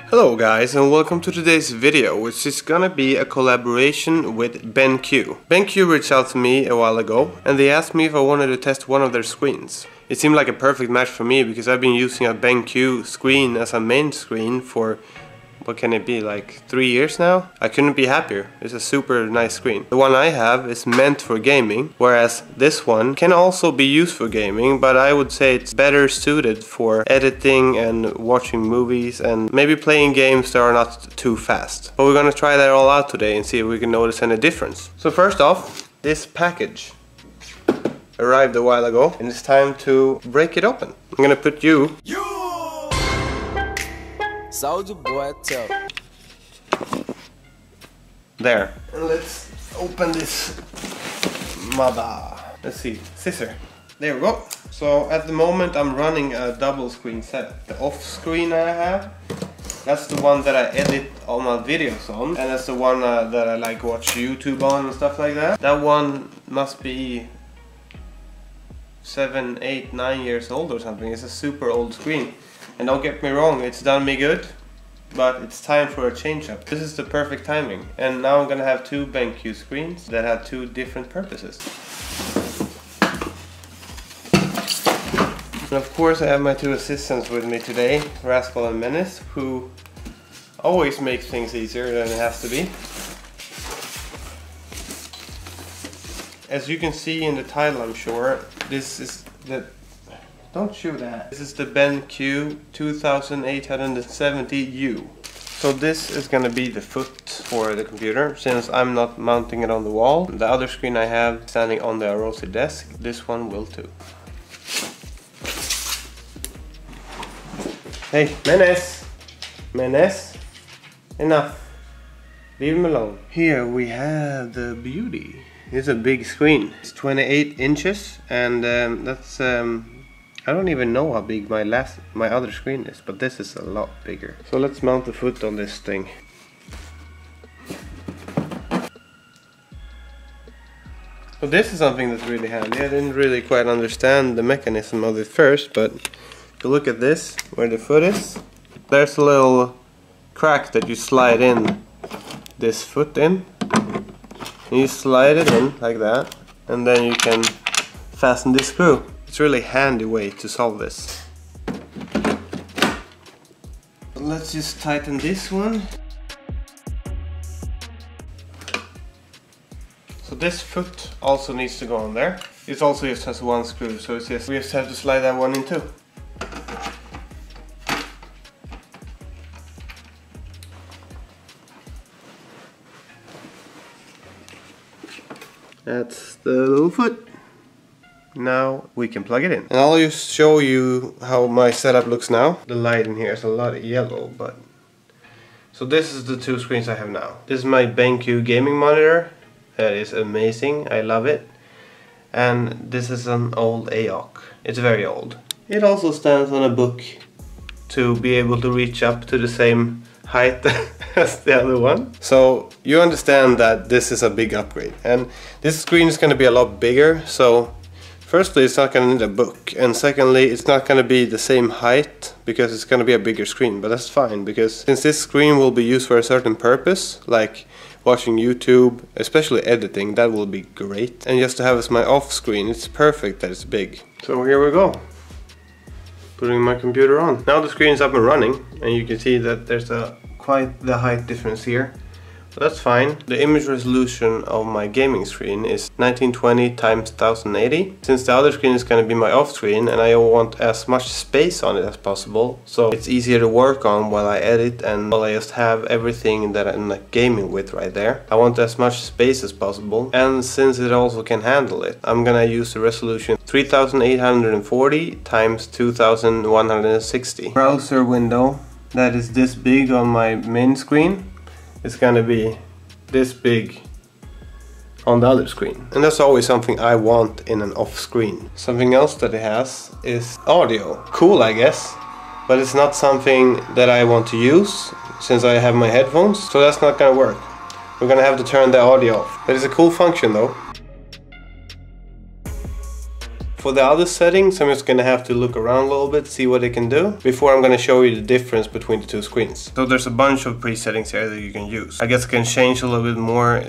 Hello guys, and welcome to today's video, which is gonna be a collaboration with BenQ. BenQ reached out to me a while ago and they asked me if I wanted to test one of their screens. It seemed like a perfect match for me because I've been using a BenQ screen as a main screen for, what can it be, like 3 years now? I couldn't be happier. It's a super nice screen. The one I have is meant for gaming, whereas this one can also be used for gaming, but I would say it's better suited for editing and watching movies and maybe playing games that are not too fast. But we're gonna try that all out today and see if we can notice any difference. So first off, this package arrived a while ago and it's time to break it open. I'm gonna put you Soldier boy, tell. There. And let's open this mother. Let's see, scissor. There we go. So at the moment I'm running a double screen setup. The off screen I have, that's the one that I edit all my videos on, and that's the one that I like watch YouTube on and stuff like that. That one must be 7, 8, 9 years old or something. It's a super old screen. And don't get me wrong, it's done me good, but it's time for a change up. This is the perfect timing. And now I'm gonna have two BenQ screens that have two different purposes. And of course I have my two assistants with me today, Rascal and Menace, who always make things easier than it has to be. As you can see in the title, I'm sure, this is the... Don't chew that. This is the BenQ EL2870U. So this is gonna be the foot for the computer, since I'm not mounting it on the wall. The other screen I have standing on the Arreat desk, this one will too. Hey, Menace! Menace! Enough! Leave him alone. Here we have the beauty. It's a big screen. It's 28 inches and that's... I don't even know how big my other screen is, but this is a lot bigger. So let's mount the foot on this thing. So this is something that's really handy. I didn't really quite understand the mechanism of it first, but if you look at this, where the foot is, there's a little crack that you slide in this foot in. And you slide it in like that, and then you can fasten this screw. It's a really handy way to solve this. Let's just tighten this one. So this foot also needs to go on there. It also just has one screw, so it's just, we just have to slide that one in too. That's the little foot. Now we can plug it in. And I'll just show you how my setup looks now. The light in here is a lot of yellow, but... So this is the two screens I have now. This is my BenQ gaming monitor. That is amazing, I love it. And this is an old AOC. It's very old. It also stands on a book to be able to reach up to the same height as the other one. So you understand that this is a big upgrade. And this screen is going to be a lot bigger, so firstly, it's not going to need a book, and secondly, it's not going to be the same height because it's going to be a bigger screen, but that's fine because since this screen will be used for a certain purpose, like watching YouTube, especially editing, that will be great. And just to have as my off screen, it's perfect that it's big. So here we go. Putting my computer on. Now the screen is up and running, and you can see that there's quite the height difference here. But that's fine. The image resolution of my gaming screen is 1920 x 1080. Since the other screen is going to be my off screen and I want as much space on it as possible, so it's easier to work on while I edit and while I just have everything that I'm like gaming with right there. I want as much space as possible, and since it also can handle it, I'm gonna use the resolution 3840 x 2160. Browser window that is this big on my main screen. It's gonna be this big on the other screen. And that's always something I want in an off screen. Something else that it has is audio. Cool, I guess, but it's not something that I want to use since I have my headphones, so that's not gonna work. We're gonna have to turn the audio off. That is a cool function though. for the other settings, I'm just gonna have to look around a little bit, see what it can do, before I'm gonna show you the difference between the two screens. So there's a bunch of presettings here that you can use. I guess I can change a little bit more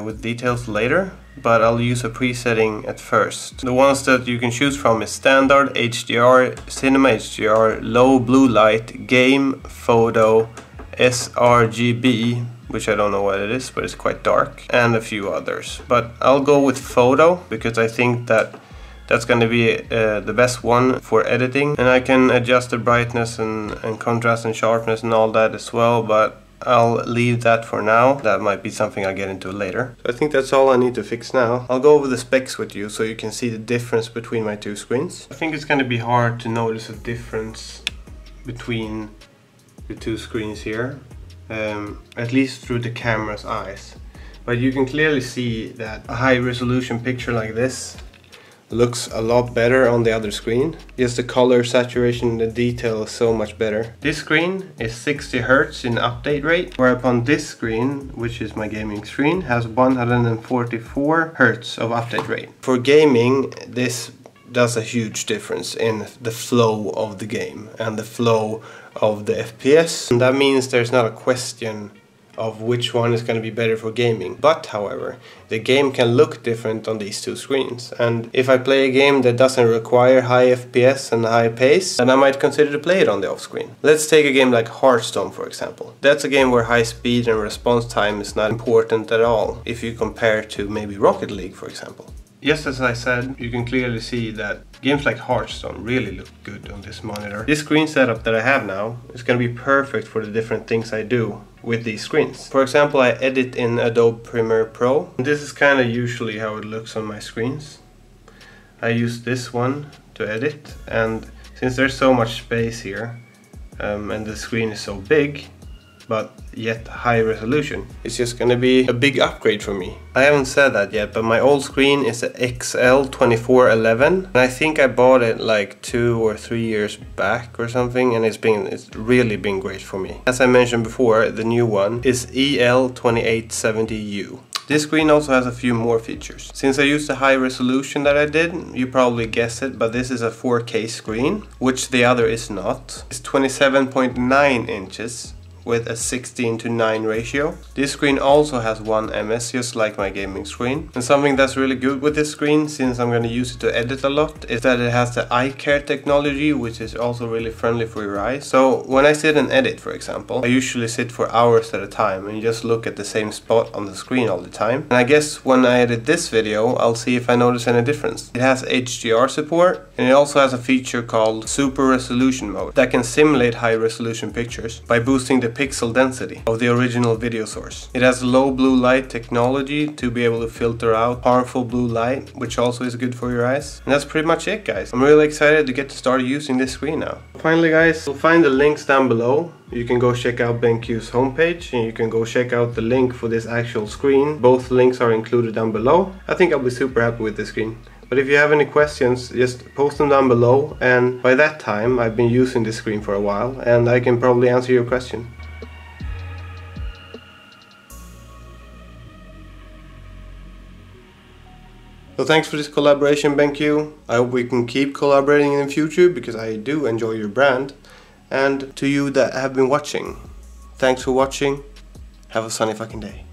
with details later, but I'll use a presetting at first. The ones that you can choose from is Standard, HDR, Cinema HDR, Low Blue Light, Game, Photo, sRGB, which I don't know what it is, but it's quite dark, and a few others. But I'll go with Photo because I think that that's going to be the best one for editing, and I can adjust the brightness and contrast and sharpness and all that as well, but I'll leave that for now. That might be something I'll get into later. So I think that's all I need to fix now. I'll go over the specs with you so you can see the difference between my two screens. I think it's going to be hard to notice a difference between the two screens here, at least through the camera's eyes. But you can clearly see that a high resolution picture like this looks a lot better on the other screen. Just the color saturation, the detail is so much better. This screen is 60 Hz in update rate, whereupon this screen, which is my gaming screen, has 144 Hz of update rate. For gaming, this does a huge difference in the flow of the game and the flow of the FPS. And that means there's not a question of which one is going to be better for gaming. But however, the game can look different on these two screens, and if I play a game that doesn't require high FPS and high pace, then I might consider to play it on the off screen. Let's take a game like Hearthstone for example. That's a game where high speed and response time is not important at all if you compare to maybe Rocket League for example. Just as I said, you can clearly see that games like Hearthstone really look good on this monitor. This screen setup that I have now is going to be perfect for the different things I do with these screens. For example, I edit in Adobe Premiere Pro. This is kind of usually how it looks on my screens. I use this one to edit, and since there's so much space here and the screen is so big but yet high resolution, it's just gonna be a big upgrade for me. I haven't said that yet, but my old screen is a XL2411, and I think I bought it like 2 or 3 years back or something, and it's really been great for me. As I mentioned before, the new one is EL2870U. This screen also has a few more features. Since I used the high resolution that I did, you probably guessed it, but this is a 4K screen, which the other is not. It's 27.9 inches. With a 16:9 ratio. This screen also has 1 ms, just like my gaming screen. And something that's really good with this screen, since I'm going to use it to edit a lot, is that it has the eye care technology, which is also really friendly for your eyes. So when I sit and edit, for example, I usually sit for hours at a time and just look at the same spot on the screen all the time. And I guess when I edit this video, I'll see if I notice any difference. It has Hdr support, and it also has a feature called Super Resolution Mode that can simulate high resolution pictures by boosting the pixel density of the original video source. It has low blue light technology to be able to filter out harmful blue light, which also is good for your eyes. And that's pretty much it, guys. I'm really excited to get to start using this screen now. Finally, guys, you'll find the links down below. You can go check out BenQ's homepage, and you can go check out the link for this actual screen. Both links are included down below. I think I'll be super happy with this screen. But if you have any questions, just post them down below, and by that time I've been using this screen for a while and I can probably answer your question. So thanks for this collaboration, BenQ. I hope we can keep collaborating in the future because I do enjoy your brand. And to you that have been watching, thanks for watching. Have a sunny fucking day.